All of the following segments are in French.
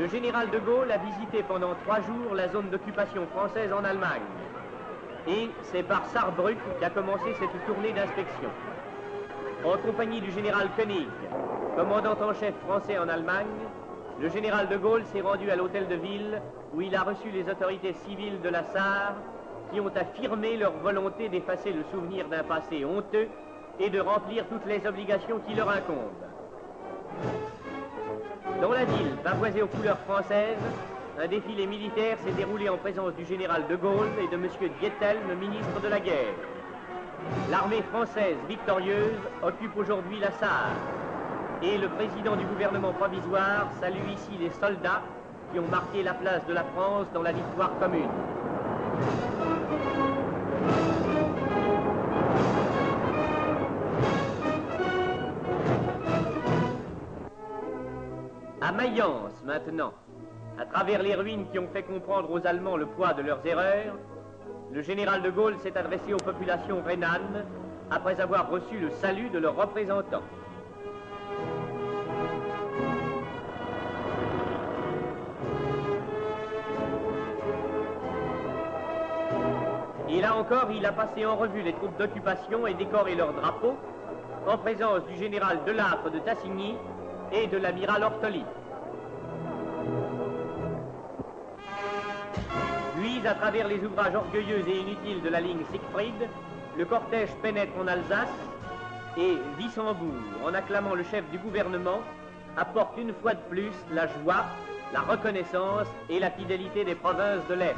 le général de Gaulle a visité pendant 3 jours la zone d'occupation française en Allemagne. Et c'est par Saarbrück qu'a commencé cette tournée d'inspection. En compagnie du général Koenig, commandant en chef français en Allemagne, le général de Gaulle s'est rendu à l'hôtel de ville où il a reçu les autorités civiles de la Sarre qui ont affirmé leur volonté d'effacer le souvenir d'un passé honteux et de remplir toutes les obligations qui leur incombent. Dans la ville, pavoisée aux couleurs françaises, un défilé militaire s'est déroulé en présence du général de Gaulle et de M. Diethelm, ministre de la guerre. L'armée française victorieuse occupe aujourd'hui la Sarre et le président du gouvernement provisoire salue ici les soldats qui ont marqué la place de la France dans la victoire commune. À Mayence, maintenant, à travers les ruines qui ont fait comprendre aux Allemands le poids de leurs erreurs, le général de Gaulle s'est adressé aux populations rhénanes après avoir reçu le salut de leurs représentants. Et là encore, il a passé en revue les troupes d'occupation et décoré leurs drapeaux en présence du général Delattre de Tassigny et de l'amiral Ortoli. Puis, à travers les ouvrages orgueilleux et inutiles de la ligne Siegfried, le cortège pénètre en Alsace et Wissembourg, en acclamant le chef du gouvernement, apporte une fois de plus la joie, la reconnaissance et la fidélité des provinces de l'Est.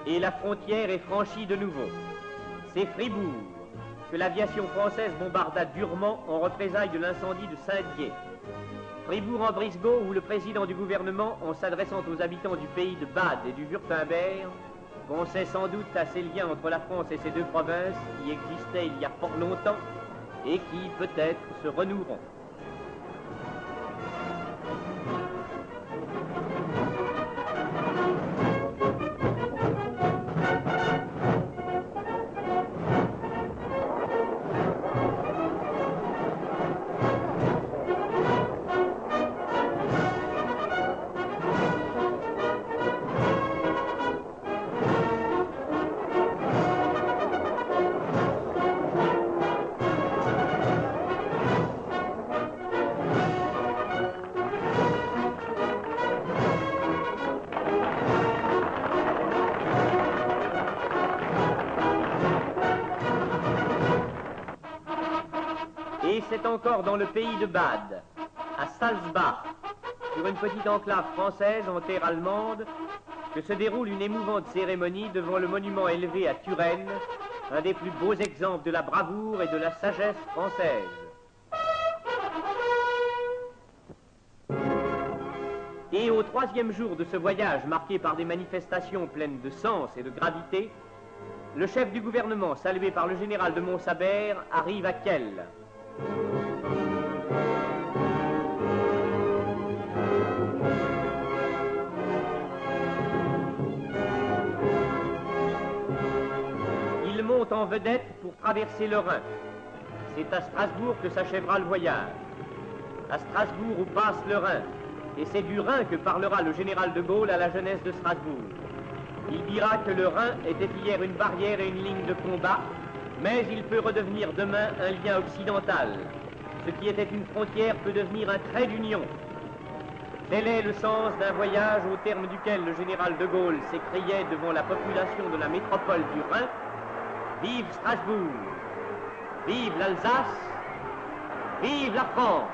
Et la frontière est franchie de nouveau. C'est Fribourg, que l'aviation française bombarda durement en représailles de l'incendie de Saint-Dié. Fribourg-en-Brisgau, où le président du gouvernement, en s'adressant aux habitants du pays de Bade et du Württemberg, pensait sans doute à ces liens entre la France et ces deux provinces qui existaient il y a fort longtemps et qui, peut-être, se renoueront. Et c'est encore dans le pays de Bade, à Salzbach, sur une petite enclave française en terre allemande, que se déroule une émouvante cérémonie devant le monument élevé à Turenne, un des plus beaux exemples de la bravoure et de la sagesse française. Et au 3e jour de ce voyage marqué par des manifestations pleines de sens et de gravité, le chef du gouvernement, salué par le général de Montsabert, arrive à Kiel. Il monte en vedette pour traverser le Rhin. C'est à Strasbourg que s'achèvera le voyage. À Strasbourg où passe le Rhin. Et c'est du Rhin que parlera le général de Gaulle à la jeunesse de Strasbourg. Il dira que le Rhin était hier une barrière et une ligne de combat, mais il peut redevenir demain un lien occidental. Ce qui était une frontière peut devenir un trait d'union. Tel est le sens d'un voyage au terme duquel le général de Gaulle s'écriait devant la population de la métropole du Rhin: vive Strasbourg, vive l'Alsace, vive la France.